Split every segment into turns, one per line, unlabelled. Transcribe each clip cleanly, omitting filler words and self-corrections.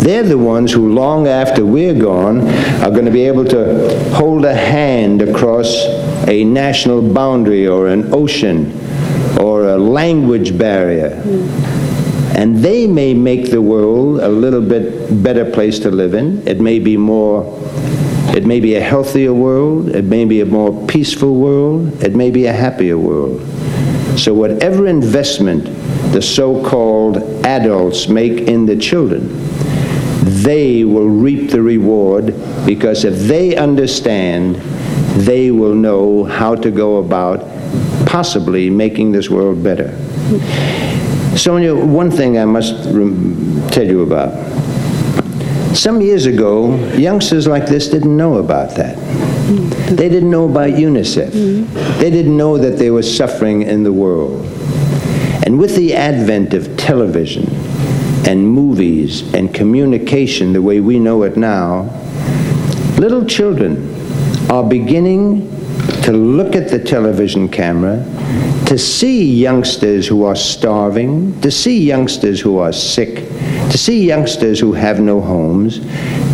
They're the ones who, long after we're gone, are going to be able to hold a hand across a national boundary or an ocean or a language barrier. And they may make the world a little bit better place to live in. It may be a healthier world. It may be a more peaceful world. It may be a happier world. So whatever investment the so-called adults make in the children, they will reap the reward, because if they understand, they will know how to go about possibly making this world better. Sonja, one thing I must tell you about. Some years ago, youngsters like this didn't know about that. They didn't know about UNICEF. They didn't know that there was suffering in the world. And with the advent of television and movies and communication the way we know it now, little children are beginning to look at the television camera, to see youngsters who are starving, to see youngsters who are sick, to see youngsters who have no homes,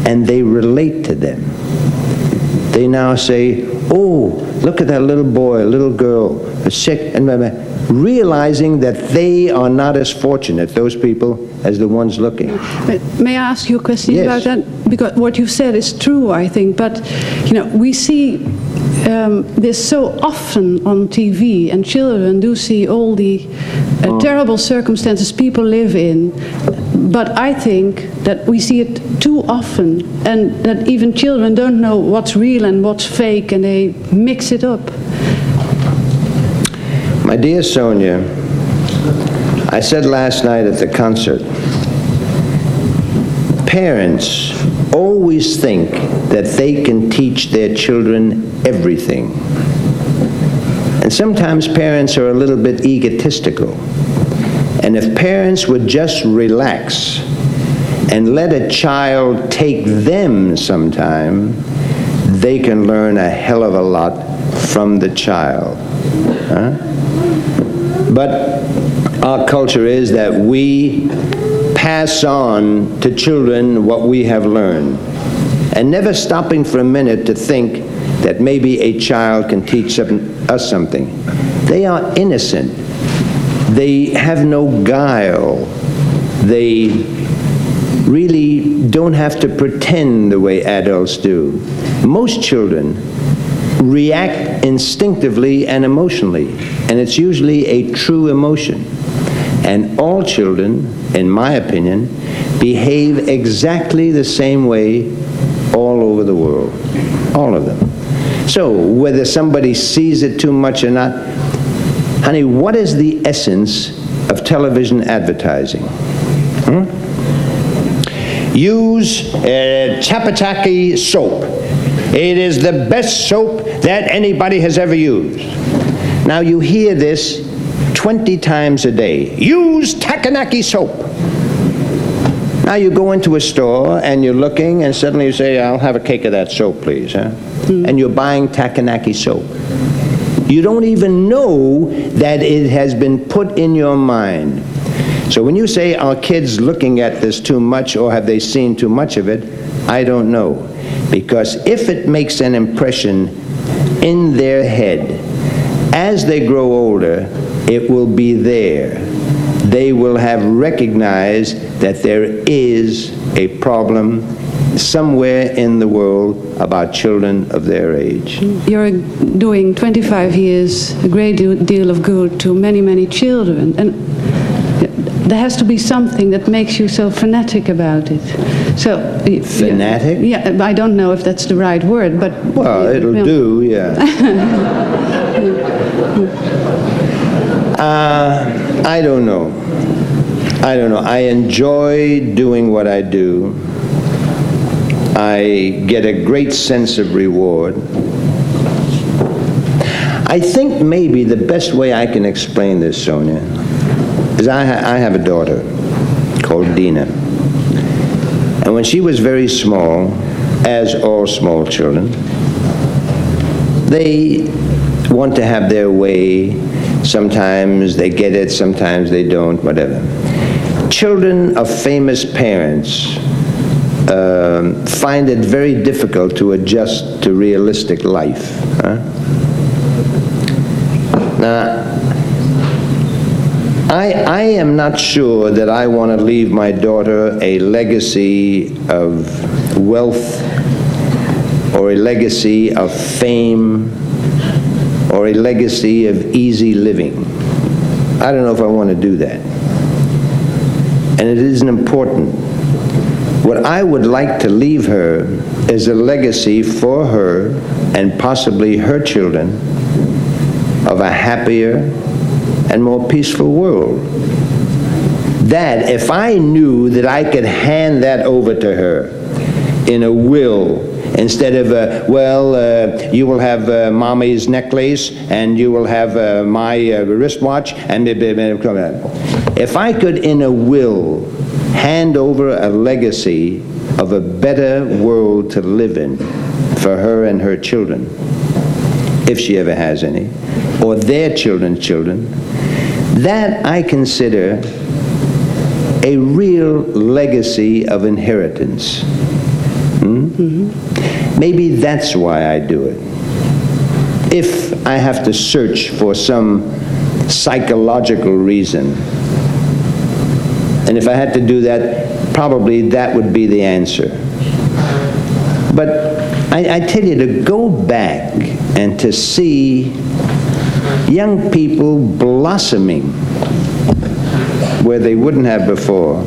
and they relate to them. They now say, oh, look at that little boy, little girl, sick, and realizing that they are not as fortunate, those people, as the ones looking.
May I ask you a question
Yes.
about that? Because what you said is true, I think, but we see this so often on TV, and children do see all the terrible circumstances people live in. But I think that we see it too often, and that even children don't know what's real and what's fake, and they mix it up.
My dear Sonja, I said last night at the concert, parents always think that they can teach their children everything. And sometimes parents are a little bit egotistical. And if parents would just relax and let a child take them sometime, they can learn a hell of a lot from the child. But our culture is that we pass on to children what we have learned, and never stopping for a minute to think that maybe a child can teach us something. They are innocent. They have no guile. They really don't have to pretend the way adults do. Most children react instinctively and emotionally, and it's usually a true emotion. And all children, in my opinion, behave exactly the same way all over the world. All of them. So, whether somebody sees it too much or not, honey, what is the essence of television advertising? Use Tapataki soap. It is the best soap that anybody has ever used. Now you hear this 20 times a day. Use Takanaki soap. Now you go into a store and you're looking, and suddenly you say, I'll have a cake of that soap, please. And you're buying Takanaki soap. You don't even know that it has been put in your mind. So when you say, are kids looking at this too much, or have they seen too much of it, I don't know. Because if it makes an impression in their head, as they grow older, it will be there. They will have recognized that there is a problem somewhere in the world about children of their age.
You're doing 25 years a great deal of good to many, many children, and there has to be something that makes you so fanatic about it. So
fanatic?
Yeah, I don't know if that's the right word, but
well, it'll do, yeah. I don't know. I enjoy doing what I do. I get a great sense of reward. I think maybe the best way I can explain this, Sonja, is I have a daughter called Dina. And when she was very small, as all small children, they want to have their way. Sometimes they get it, sometimes they don't, whatever. Children of famous parents find it very difficult to adjust to realistic life. Huh? Now, I am not sure that I want to leave my daughter a legacy of wealth or a legacy of fame or a legacy of easy living. I don't know if I want to do that. And it isn't important. What I would like to leave her is a legacy for her and possibly her children of a happier and more peaceful world. That, if I knew that I could hand that over to her in a will, instead of, you will have mommy's necklace, and you will have my wristwatch, and if I could, in a will, hand over a legacy of a better world to live in for her and her children, if she ever has any, or their children's children, that I consider a real legacy of inheritance. Maybe that's why I do it. If I have to search for some psychological reason, and if I had to do that, probably that would be the answer. But I tell you, to go back and to see young people blossoming where they wouldn't have before,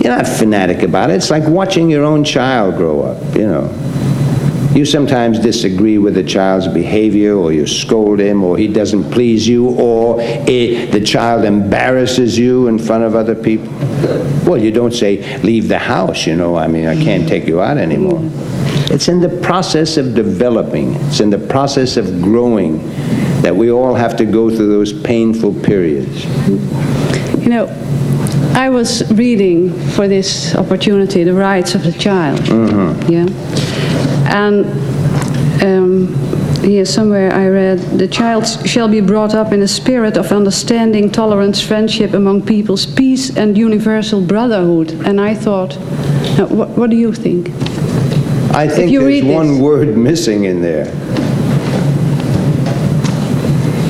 you're not fanatic about it. It's like watching your own child grow up, you know. You sometimes disagree with the child's behavior, or you scold him, or he doesn't please you, or the child embarrasses you in front of other people. Well, you don't say, leave the house, you know, I mean, I can't take you out anymore. It's in the process of developing, it's in the process of growing that we all have to go through those painful periods.
You know, I was reading for this opportunity The Rights of the Child. Yeah. And here somewhere I read, the child shall be brought up in a spirit of understanding, tolerance, friendship among peoples, peace and universal brotherhood. And I thought, now, what do you think?
I think there's one word missing in there.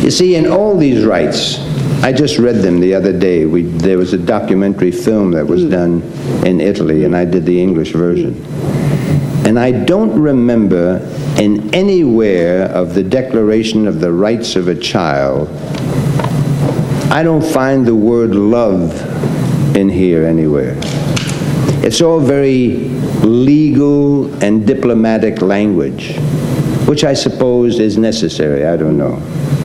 You see, in all these rights, I just read them the other day. There was a documentary film that was done in Italy, and I did the English version. And I don't remember in anywhere of the Declaration of the Rights of a Child, I don't find the word love in here anywhere. It's all very legal and diplomatic language, which I suppose is necessary, I don't know.